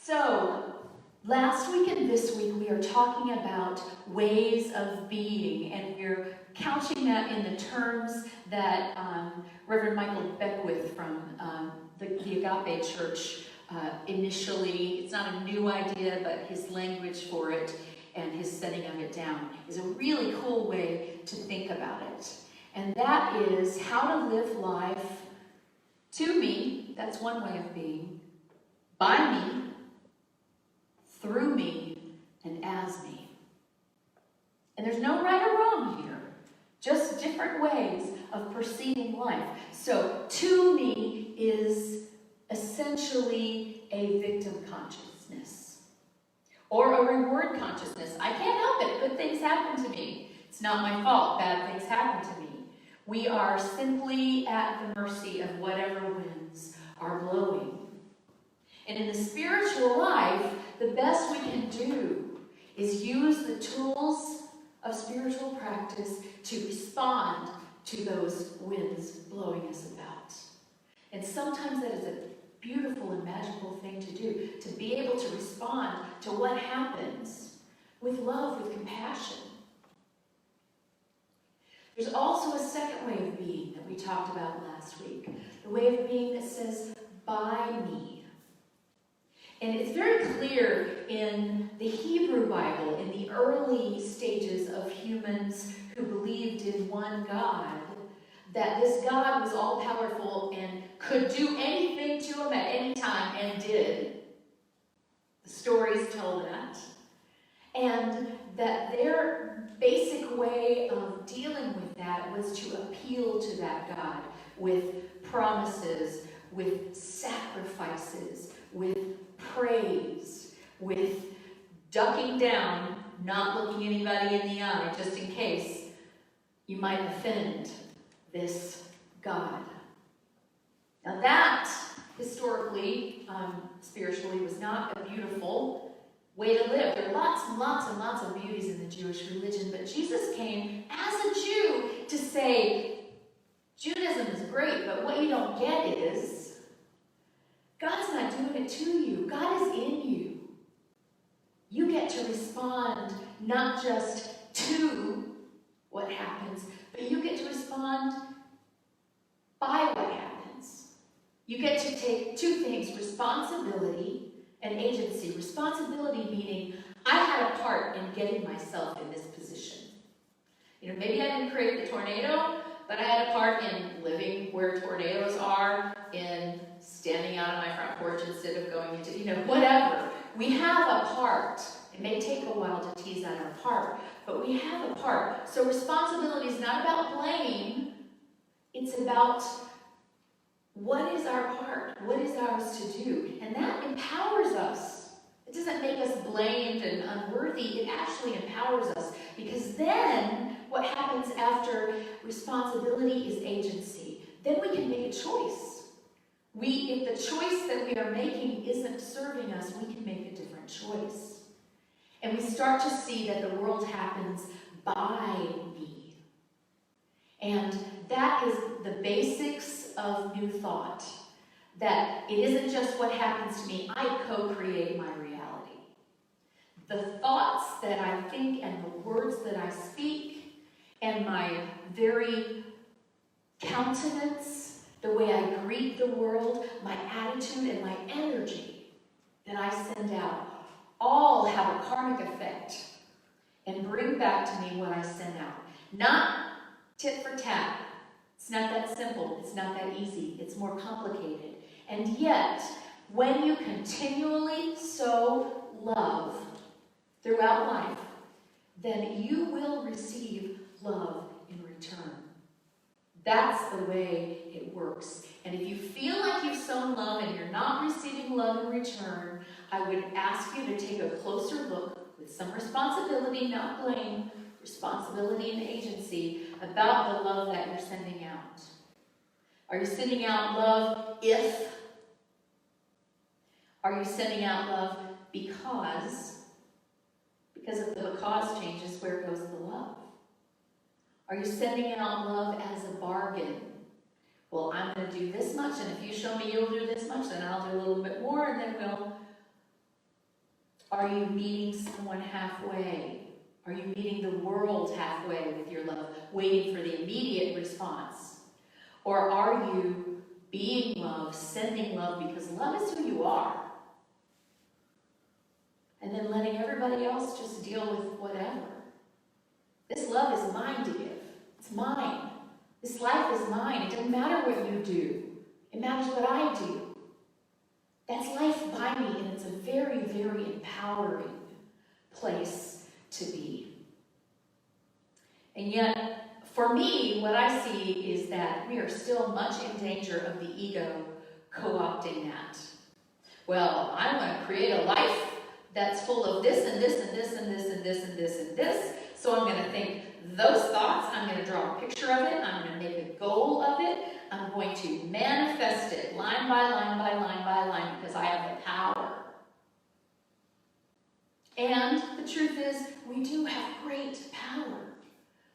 So, last week and this week we are talking about ways of being, and we're couching that in the terms that Reverend Michael Beckwith from the Agape Church initially, it's not a new idea, but his language for it and his setting of it down is a really cool way to think about it. And that is how to live life to me, that's one way of being, by me, through me, and as me. And there's no right or wrong here, just different ways of perceiving life. So, to me is essentially a victim consciousness or a reward consciousness. I can't help it, good things happen to me. It's not my fault, bad things happen to me. We are simply at the mercy of whatever winds are blowing. And in the spiritual life, the best we can do is use the tools of spiritual practice to respond to those winds blowing us about. And sometimes that is a beautiful and magical thing to do, to be able to respond to what happens with love, with compassion. There's also a second way of being that we talked about last week, the way of being that says, by me. And it's very clear in the Hebrew Bible, in the early stages of humans who believed in one God, that this God was all-powerful and could do anything to them at any time, and did. The stories tell that. And that their basic way of dealing with that was to appeal to that God with promises, with sacrifices, with praise, with ducking down, not looking anybody in the eye, just in case you might offend this God. Now that, historically, spiritually, was not a beautiful way to live. There are lots and lots and lots of beauties in the Jewish religion, but Jesus came as a Jew to say, Judaism is great, but what you don't get is, God's not doing it to you. God is in you. You get to respond not just to what happens, but you get to respond by what happens. You get to take two things, responsibility and agency. Responsibility meaning I had a part in getting myself in this position. You know, maybe I didn't create the tornado, but I had a part in living where tornadoes are, in standing out on my front porch instead of going into, whatever. We have a part. It may take a while to tease out our part, but we have a part. So responsibility is not about blame. It's about what is our part? What is ours to do? And that empowers us. It doesn't make us blamed and unworthy. It actually empowers us, because then what happens after responsibility is agency. Then we can make a choice. If the choice that we are making isn't serving us, we can make a different choice. And we start to see that the world happens by me. And that is the basics of New Thought. That it isn't just what happens to me, I co-create my reality. The thoughts that I think and the words that I speak and my very countenance, the way I greet the world, my attitude and my energy that I send out, all have a karmic effect and bring back to me what I send out. Not tit for tat. It's not that simple. It's not that easy. It's more complicated. And yet, when you continually sow love throughout life, then you will receive love in return. That's the way it works. And if you feel like you've sown love and you're not receiving love in return, I would ask you to take a closer look with some responsibility, not blame, responsibility and agency about the love that you're sending out. Are you sending out love if? Are you sending out love because? Because if the cause changes, where goes the love? Are you sending out love as a bargain? Well, I'm going to do this much, and if you show me you'll do this much, then I'll do a little bit more, and then we'll Are you meeting someone halfway? Are you meeting the world halfway with your love, waiting for the immediate response? Or are you being love, sending love, because love is who you are? And then letting everybody else just deal with whatever. This love is mine to give. It's mine. This life is mine. It doesn't matter what you do. It matters what I do. That's life by me, and it's a very, very empowering place to be. And yet, for me, what I see is that we are still much in danger of the ego co-opting that. Well, I want to create a life that's full of this and this and this and this and this and this and this. So I'm going to think those thoughts. I'm going to draw a picture of it. I'm going to make a goal of it. I'm going to manifest it line by line by line by line because I have the power. And the truth is, we do have great power.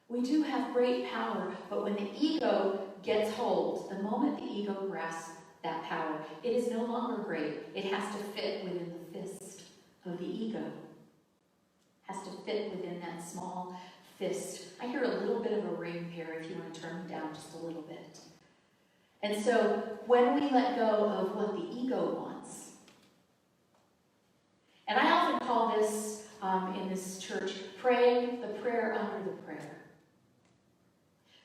We do have great power, but when the ego gets hold, the moment the ego grasps that power, it is no longer great. It has to fit within the fist of the ego. It has to fit within that small fist. I hear a little bit of a ring here if you want to turn it down just a little bit. And so when we let go of what the ego wants, and I often call this in this church, praying the prayer under the prayer.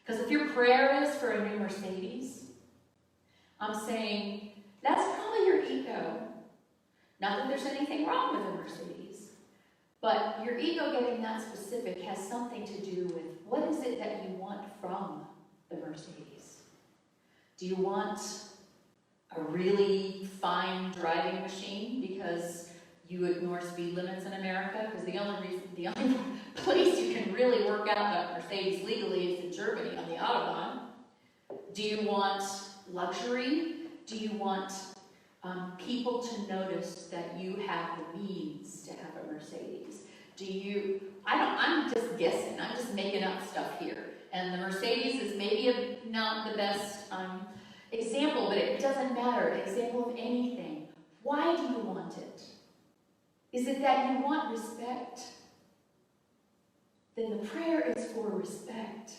Because if your prayer is for a new Mercedes, I'm saying that's probably your ego. Not that there's anything wrong with a Mercedes, but your ego getting that specific has something to do with what is it that you want from the Mercedes. Do you want a really fine driving machine because you ignore speed limits in America? Because the only place you can really work out that Mercedes legally is in Germany on the Autobahn. Do you want luxury? Do you want people to notice that you have the means to have a Mercedes? I'm just guessing. I'm just making up stuff here. And the Mercedes is maybe not the best example, but it doesn't matter. An example of anything. Why do you want it? Is it that you want respect? Then the prayer is for respect.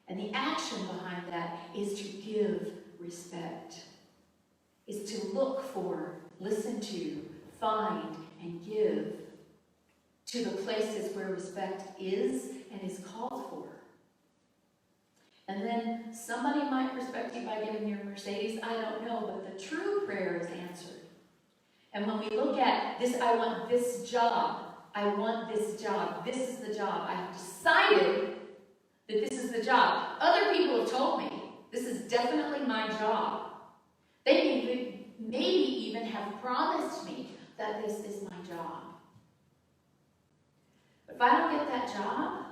And the action behind that is to give respect. Is to look for, listen to, find, and give to the places where respect is and is called for. And then somebody might respect you by giving you a Mercedes, I don't know, but the true prayer is answered. And when we look at this, I want this job, I want this job, this is the job, I have decided that this is the job. Other people have told me, this is definitely my job. They maybe even have promised me that this is my job. But if I don't get that job,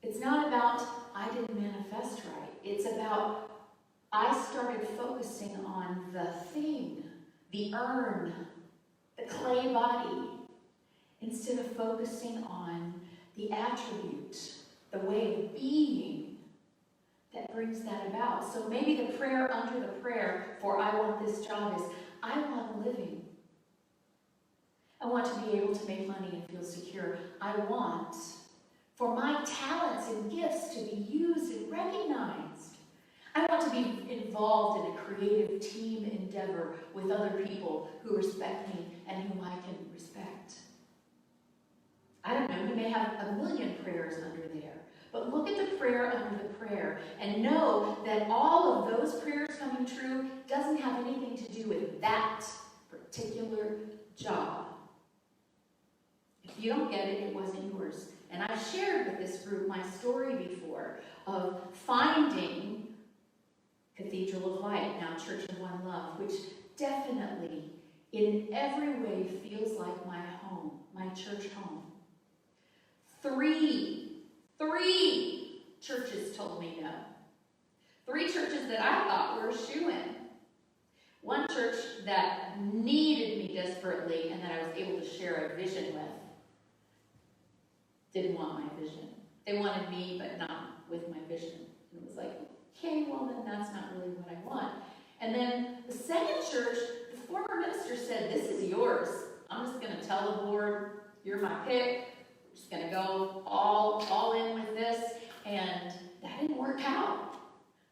it's not about I didn't manifest right. It's about I started focusing on the thing, the urn, the clay body, instead of focusing on the attribute, the way of being that brings that about. So maybe the prayer under the prayer for I want this job is, I want a living. I want to be able to make money and feel secure. I want for my talents and gifts to be used and recognized. I want to be involved in a creative team endeavor with other people who respect me and whom I can respect. I don't know, you may have a million prayers under there. But look at the prayer under the prayer and know that all of those prayers coming true doesn't have anything to do with that particular job. If you don't get it, it wasn't yours. And I've shared with this group my story before of finding Cathedral of Light, now Church of One Love, which definitely in every way feels like my home, my church home. Three churches told me no. 3 churches that I thought were a shoo-in. One church that needed me desperately and that I was able to share a vision with didn't want my vision. They wanted me, but not with my vision. And it was like, okay, well then that's not really what I want. And then the second church, the former minister said, this is yours. I'm just going to tell the board, you're my pick. We're just going to go all in with this. And that didn't work out.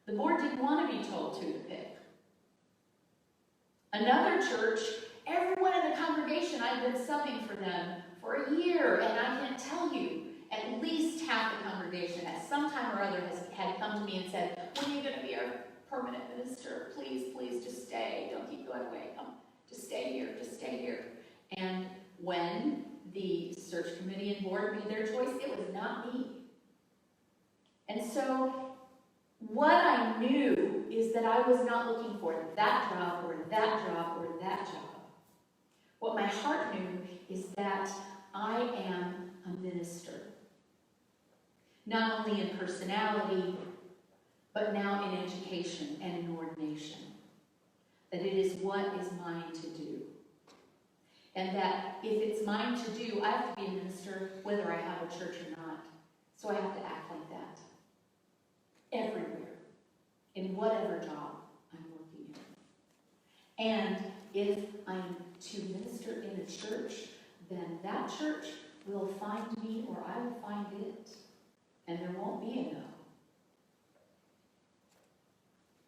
The board didn't want to be told who to pick. Another church, everyone in the congregation, I'd been subbing for them for a year, and I can't tell you, at least half the congregation at some time or other had come to me and said, when are you going to be our permanent minister? Please, please, just stay. Don't keep going away. Come, just stay here. Just stay here. And when the search committee and board made their choice, it was not me. And so what I knew is that I was not looking for that job or that job or that job. What my heart knew is that I am a minister. Not only in personality, but now in education and in ordination. That it is what is mine to do. And that if it's mine to do, I have to be a minister whether I have a church or not. So I have to act like that. Everywhere. In whatever job I'm working in. And if I'm to minister in a church, then that church will find me or I will find it. And there won't be a no.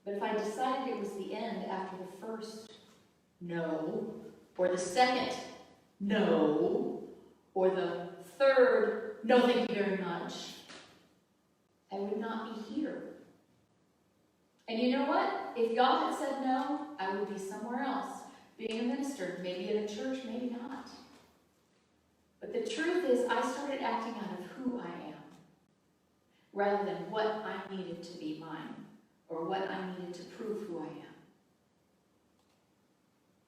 But if I decided it was the end after the first no, or the second no, or the third no thank you very much, I would not be here. And you know what? If y'all had said no, I would be somewhere else, being a minister, maybe at a church, maybe not. But the truth is, I started acting out of who I am, rather than what I needed to be mine, or what I needed to prove who I am.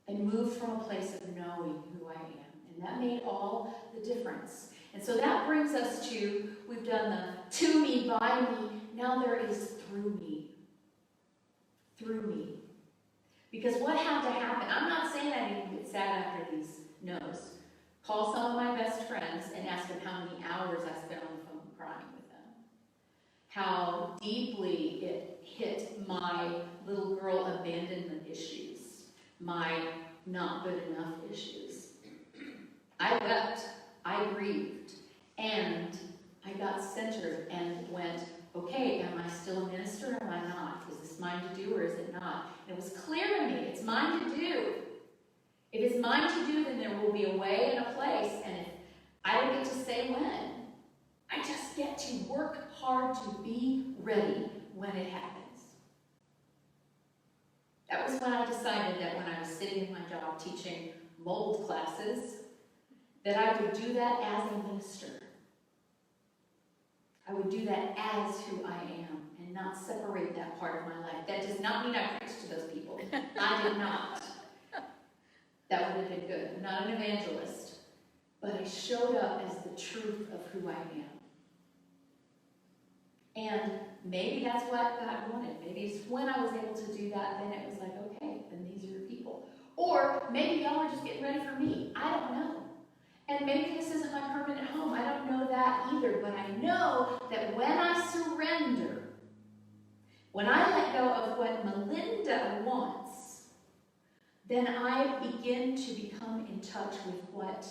I moved from a place of knowing who I am, and that made all the difference. And so that brings us to, we've done the to me, by me, now there is through me. Through me. Because what had to happen, I'm not saying I didn't get sad after these no's. Call some of my best friends and ask them how many hours I spent on the phone crying with them. How deeply it hit my little girl abandonment issues, my not good enough issues. I wept, I grieved, and I got centered and went, okay, am I still a minister or am I not? Is this mine to do or is it not? And it was clear to me, it's mine to do. If it's mine to do, then there will be a way and a place, and if I don't get to say when. I just get to work hard to be ready when it happens. That was when I decided that when I was sitting in my job teaching mold classes, that I would do that as a minister. I would do that as who I am and not separate that part of my life. That does not mean I preached to those people. I did not. That would have been good. I'm not an evangelist. But I showed up as the truth of who I am. And maybe that's what God wanted. Maybe it's when I was able to do that, then it was like, okay, then these are your people. Or maybe y'all are just getting ready for me. I don't know. And maybe this isn't my permanent home. I don't know that either. But I know that when I surrender, when I let go of what Melinda wants, then I begin to become in touch with what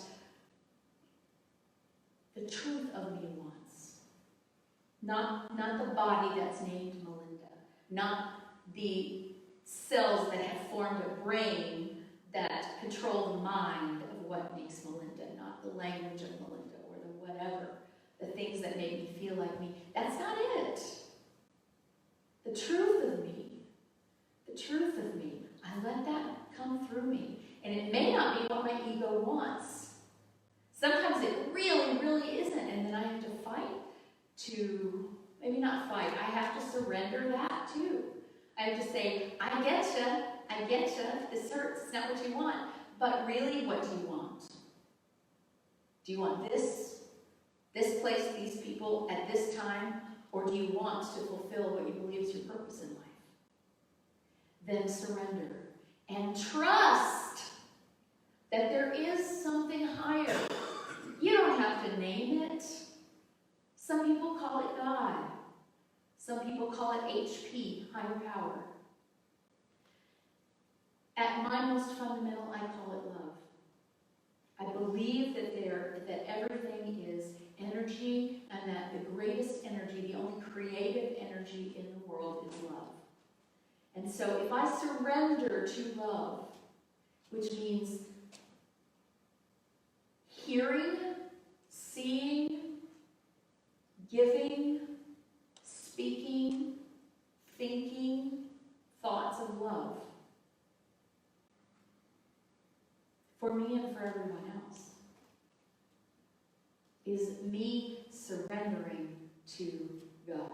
the truth of me wants. Not the body that's named Melinda. Not the cells that have formed a brain that control the mind of what makes Melinda. Not the language of Melinda or the whatever. The things that make me feel like me. That's not it. The truth of me. The truth of me. I let that come through me. And it may not be what my ego wants. Sometimes it really, really isn't. And then I have to fight to, maybe not fight, I have to surrender that too. I have to say, I get you, this hurts, it's not what you want. But really, what do you want? Do you want this place, these people, at this time? Or do you want to fulfill what you believe is your purpose in life? Then surrender. And trust that there is something higher. You don't have to name it. Some people call it God. Some people call it HP, higher power. At my most fundamental, I call it love. believe that everything is energy, and that the greatest energy, the only creative energy in the world is love. And so if I surrender to love, which means hearing, seeing, giving, speaking, thinking, thoughts of love, for me and for everyone else, is me surrendering to God.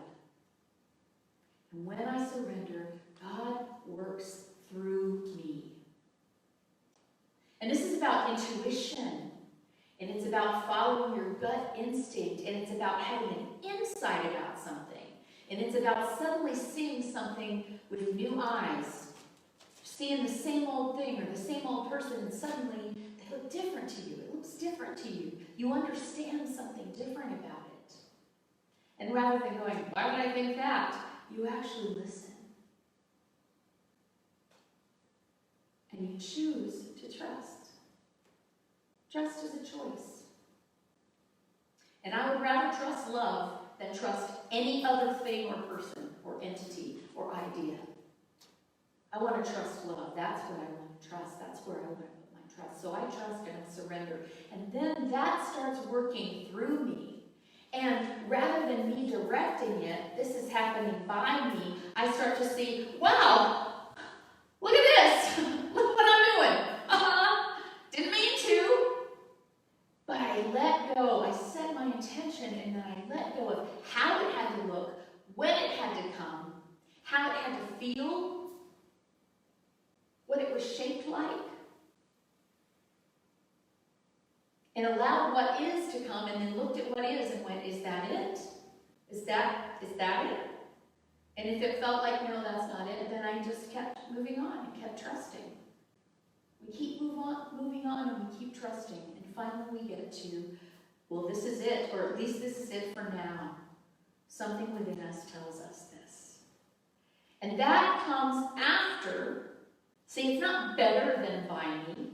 And when I surrender, God works through me. And this is about intuition, and it's about following your gut instinct, and it's about having an insight about something, and it's about suddenly seeing something with new eyes, seeing the same old thing or the same old person, and suddenly they look different to you. It looks different to you. You understand something different about it. And rather than going, why would I think that? You actually listen. And you choose to trust. Trust is a choice. And I would rather trust love than trust any other thing or person or entity or idea. I want to trust love. That's what I want to trust. That's where I want to put my trust. So I trust and I surrender. And then that starts working through me. And rather than me directing it, this is happening by me, I start to see, wow, look at this. Look what I'm doing. Didn't mean to. But I let go. I set my intention, and then I let go of how it had to look, when it had to come, how it had to feel, what it was shaped like, and allowed what is to come, and then looked at what is and went, is that it? Is that it? And if it felt like, no, that's not it, then I just kept moving on and kept trusting. We keep moving on, and we keep trusting, and finally we get to, well, this is it, or at least this is it for now. Something within us tells us this. And that comes after. See, it's not better than by me.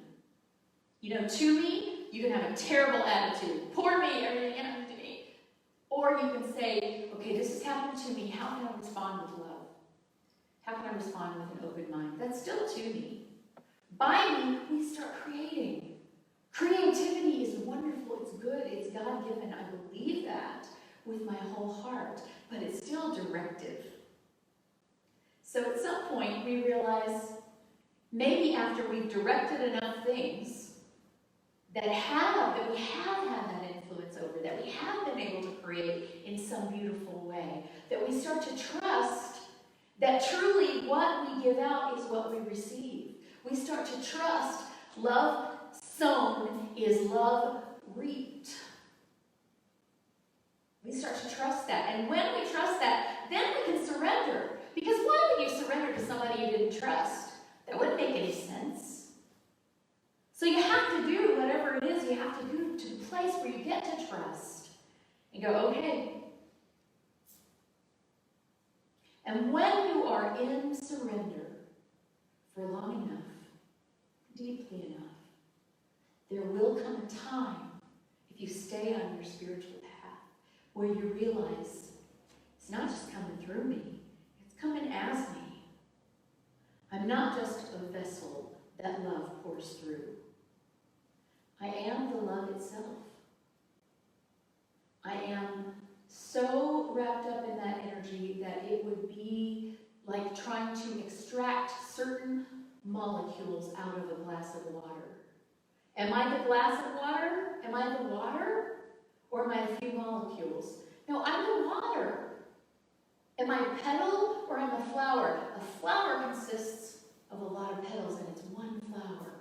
You know, to me, you can have a terrible attitude. Poor me, everything happened to me. Or you can say, okay, this has happened to me. How can I respond with love? How can I respond with an open mind? That's still to me. By me, we start creating. Creativity is wonderful. It's good. It's God-given. I believe that with my whole heart. But it's still directive. So at some point, we realize, maybe after we've directed enough things that we have had that influence over, that we have been able to create in some beautiful way, that we start to trust that truly what we give out is what we receive. We start to trust love sown is love reaped. We start to trust that. And when we trust that, then we can surrender. Because why would you surrender to somebody you didn't trust? That wouldn't make any sense. So you have to do whatever it is you have to do to the place where you get to trust. And go, okay. And when you are in surrender for long enough, deeply enough, there will come a time, if you stay on your spiritual path, where you realize it's not just coming through me, it's coming as me. I'm not just a vessel that love pours through. I am the love itself. I am so wrapped up in that energy that it would be like trying to extract certain molecules out of a glass of water. Am I the glass of water? Am I the water? Or am I a few molecules? No, I'm the water. Am I a petal or am I a flower? A flower consists of a lot of petals, and it's one flower.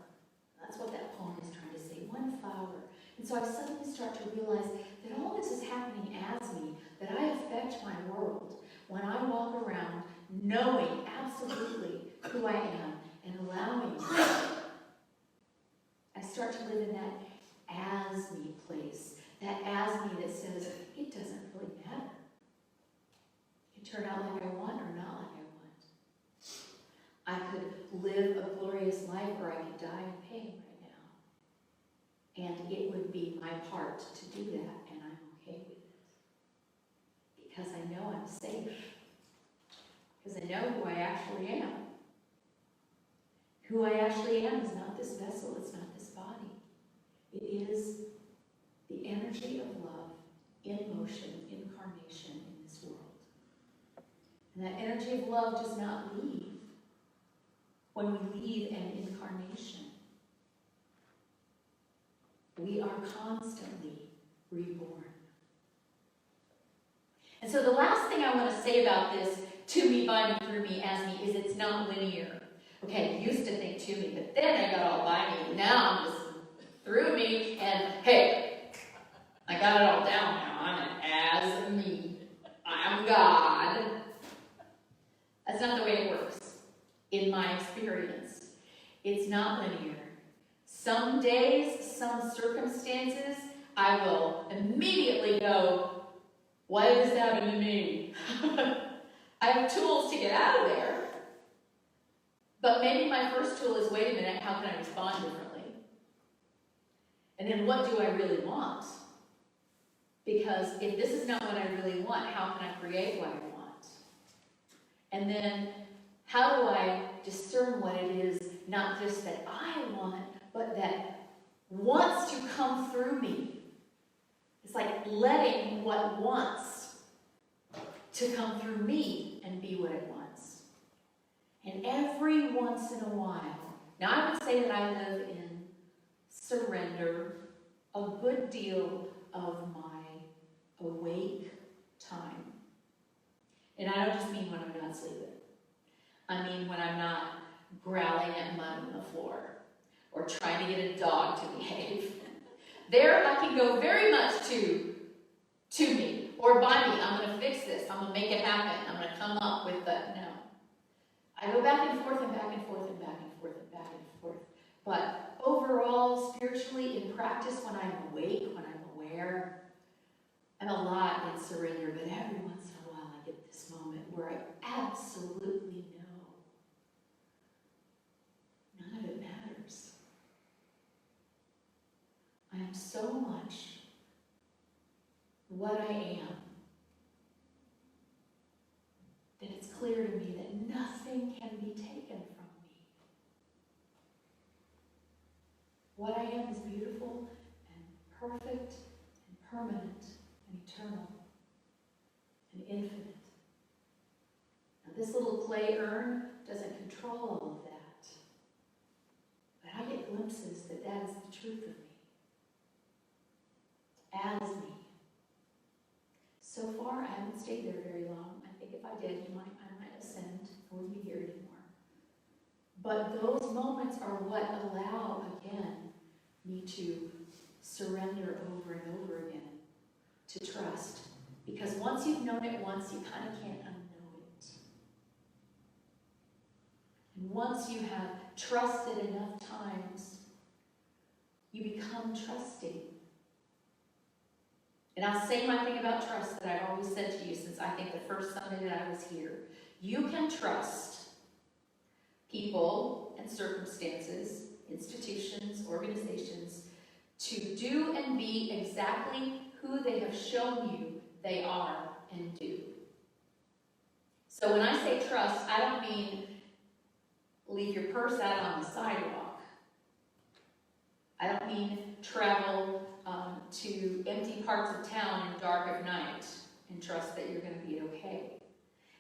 That's what that poem is trying to say, one flower. And so I suddenly start to realize that all this is happening as me, that I affect my world when I walk around knowing absolutely who I am and allowing it. I start to live in that as me place, that as me that says, it doesn't really matter. It can turn out like I want or not like I want. I could live a glorious life or I could die in pain right now. And it my part to do that, and I'm okay with it. Because I know I'm safe. Because I know who I actually am. Who I actually am is not this vessel, it's not this body. It is the energy of love in motion, incarnation in this world. And that energy of love does not leave when we leave an incarnation. We are constantly reborn. And so the last thing I want to say about this, to me, by me, through me, as me, is it's not linear. Okay, I used to think to me, but then I got all by me. Now I'm just through me, and hey, I got it all down now. I'm an as me. I'm God. That's not the way it works in my experience. It's not linear. Some days, some circumstances, I will immediately go, what is happening to me? I have tools to get out of there. But maybe my first tool is, wait a minute, how can I respond differently? And then what do I really want? Because if this is not what I really want, how can I create what I want? And then how do I discern what it is, not just that I want, but that wants to come through me? It's like letting what wants to come through me and be what it wants. And every once in a while, now I would say that I live in surrender a good deal of my awake time. And I don't just mean when I'm not sleeping. I mean when I'm not growling at mud on the floor or trying to get a dog to behave. There I can go very much to me or by me. I'm going to fix this. I'm going to make it happen. I'm going to come up with the, no. I go back and forth and back and forth and back and forth and back and forth. But overall, spiritually, in practice, when I'm awake, when I'm aware, I'm a lot in surrender, but every once in a while I get this moment where I absolutely know none of it matters. I am so much what I am that it's clear to me that nothing can be taken from me. What I am is beautiful and perfect and permanent and eternal and infinite. Now, this little clay urn doesn't control all of that, but I get glimpses that that is the truth of me, as me. So far, I haven't stayed there very long. I think if I did, I might ascend. I wouldn't be here anymore. But those moments are what allow, again, me to surrender over and over again, to trust. Because once you've known it once, you kind of can't unknow it. And once you have trusted enough times, you become trusting. And I'll say my thing about trust that I've always said to you since I think the first Sunday that I was here. You can trust people and circumstances, institutions, organizations, to do and be exactly who they have shown you they are and do. So when I say trust, I don't mean leave your purse out on the sidewalk. I don't mean travel to empty parts of town in dark of night and trust that you're going to be okay.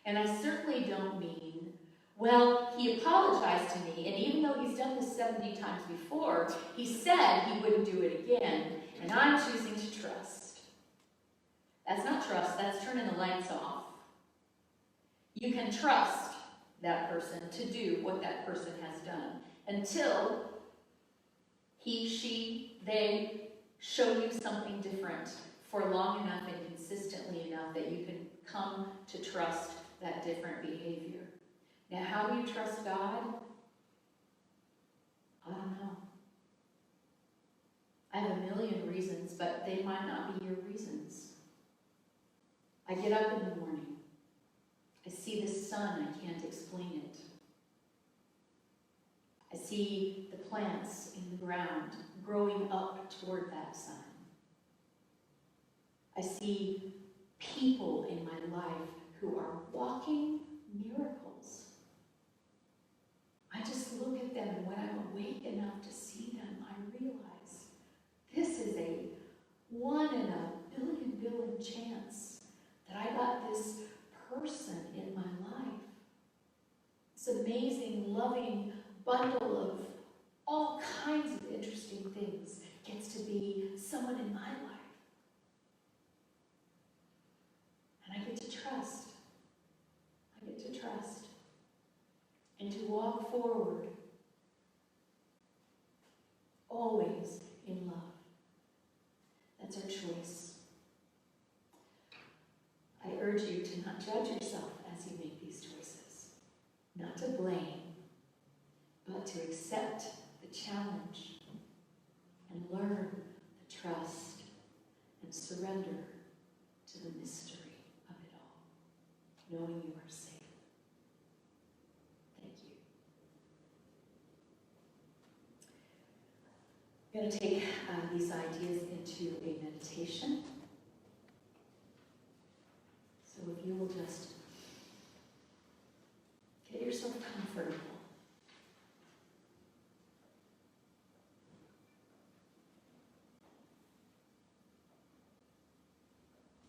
And I certainly don't mean, well, he apologized to me, and even though he's done this 70 times before, he said he wouldn't do it again, and I'm choosing to trust. That's not trust, that's turning the lights off. You can trust that person to do what that person has done until he, she, they show you something different for long enough and consistently enough that you can come to trust that different behavior. Now, how do you trust God? I don't know. I have a million reasons, but they might not be your reasons. I get up in the morning. I see the sun, I can't explain it. I see the plants in the ground growing up toward that sun. I see people in my life who are walking miracles. I just look at them, and when I'm awake enough to see them, I realize this is a 1 in a billion chance that I got this person in my life. This amazing, loving bundle of all kinds of interesting things gets to be someone in my life. And I get to trust. I get to trust. And to walk forward, always in love. That's our choice. I urge you to not judge yourself as you make these choices. Not to blame, but to accept the challenge and learn the trust and surrender to the mystery of it all, knowing you are safe. Thank you. I'm going to take these ideas into a meditation. So if you will just get yourself comfortable.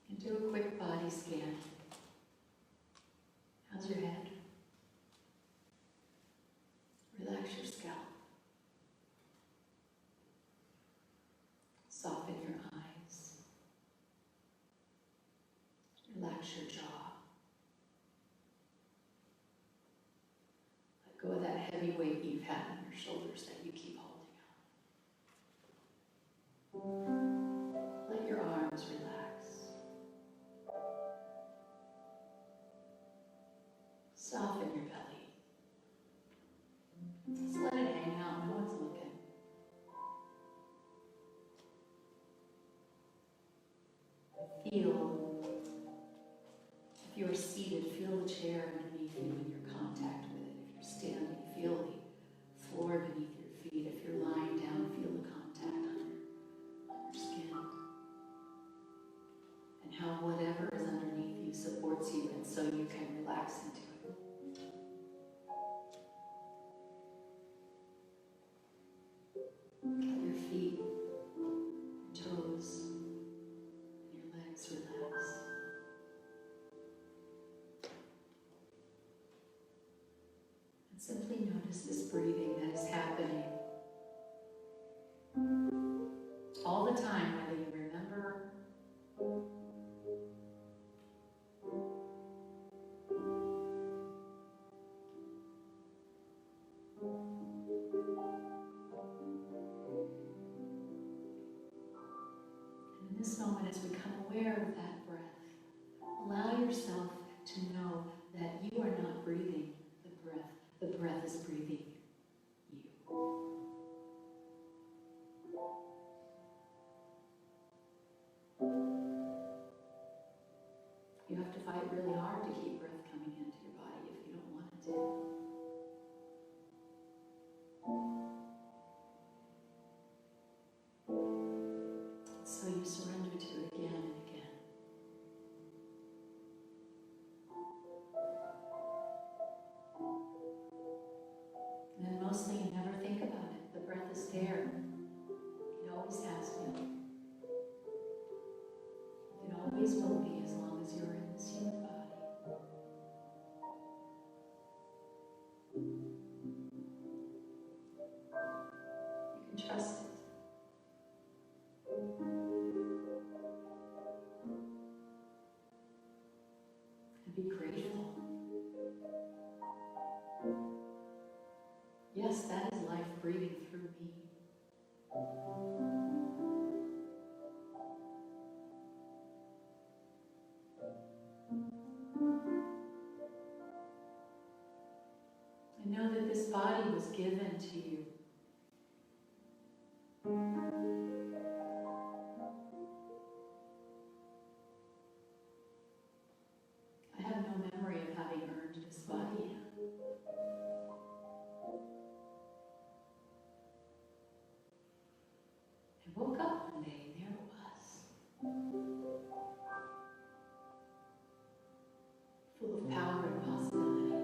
And do a quick body scan. How's your head? Relax your scalp. Soften your eyes. Relax your jaw. Let go of that heavy weight you've had on your shoulders that you keep holding on. Let your arms relax. Soften your belly. Just let it hang out. No one's looking. Feel, if you are seated, feel the chair underneath you and your contact with it. If you're standing, feel the floor beneath your feet. If you're lying down, feel the contact on your skin. And how whatever is underneath you supports you, and so you can relax into it. Let your feet, your toes, and your legs relax. And simply notice this breathing that is happening all the time, whether you remember in this moment, as we become aware of that breath, allow yourself to know that you are not breathing the breath. The breath is breathing you. You have to fight really hard to keep breath coming into your body if you don't want it to. So you surrender to it again and again. And then mostly you never think about it. The breath is there. It always has been. It always will be as long as you're in this human body. You can trust it. And be grateful. Yes, that is life breathing through me. And know that this body was given to you. I have no memory of having earned this body. I woke up one day and there it was. full of power and possibility.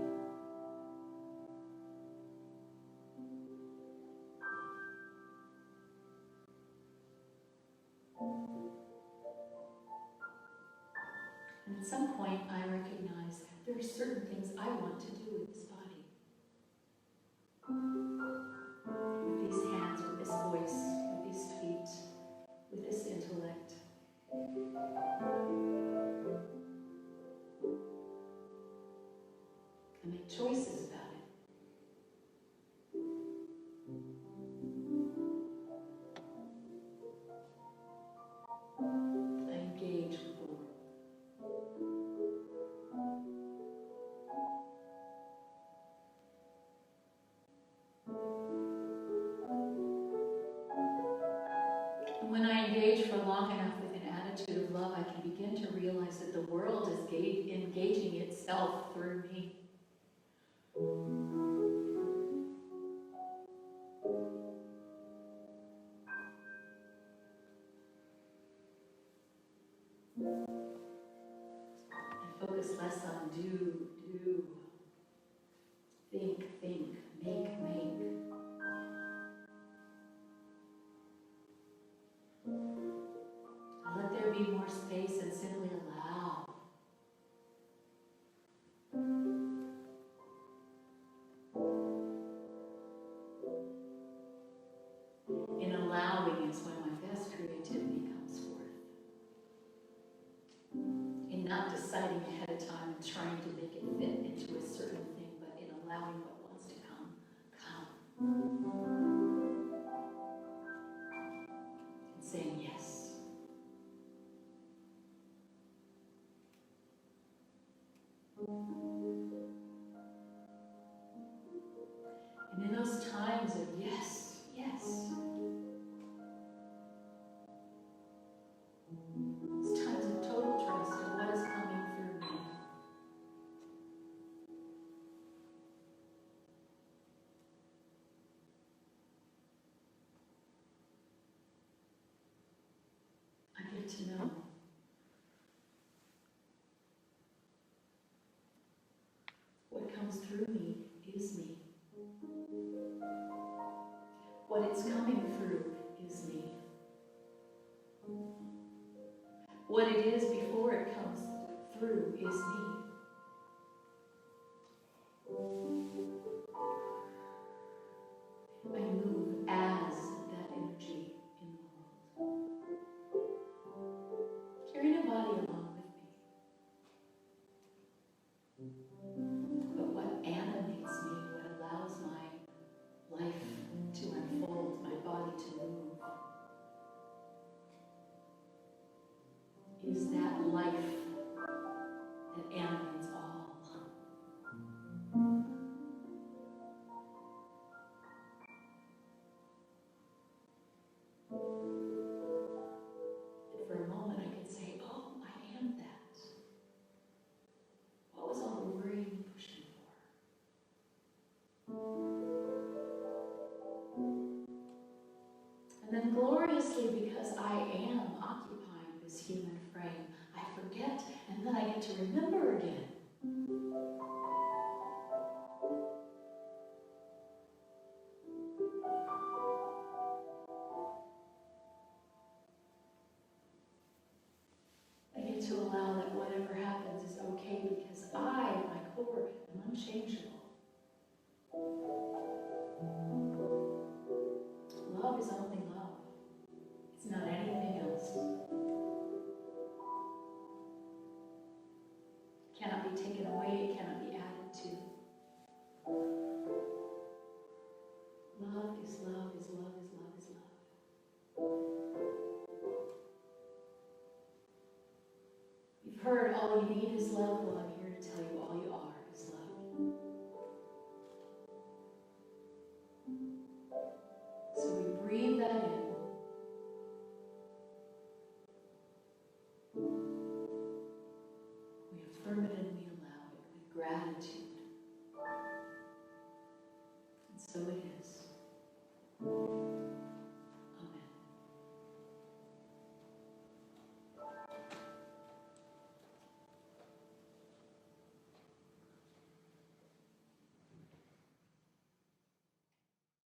And at some point, I recognize there are certain things I want to do with this body. With these hands, with this voice, with these feet, with this intellect. I make choices about it. I engage with the world. And when I engage for long enough with an attitude of love, I can begin to realize that the world is engaging itself through me. I focus less on do, think, make. I let there be more space and simply allow. In allowing is when my best creativity comes forth. In not deciding ahead of time and trying to make it fit into a certain thing, but in allowing what wants to come. And saying yes. And in those times of yes, those times of total trust in what is coming through me, I get to know what comes through me is me. What it's coming through is me. What it is before it comes through is me. I move as that energy in the world. Carrying a body along with me. But what animates me, what allows my life to unfold, my body to move, is that life that animates all. And for a moment I could say, oh, I am that. What was all the worrying and pushing for? And then gloriously, because I am occupying this human frame, I forget, and then I get to remember again. I get to allow that whatever happens is okay because I, at my core, am unchangeable. Love is only love. It's not anything else. It cannot be taken away, it cannot be added to. Love is love is love is love is love. You've heard all you need is love. Well, I'm here to tell you all you are is love. So we breathe that in.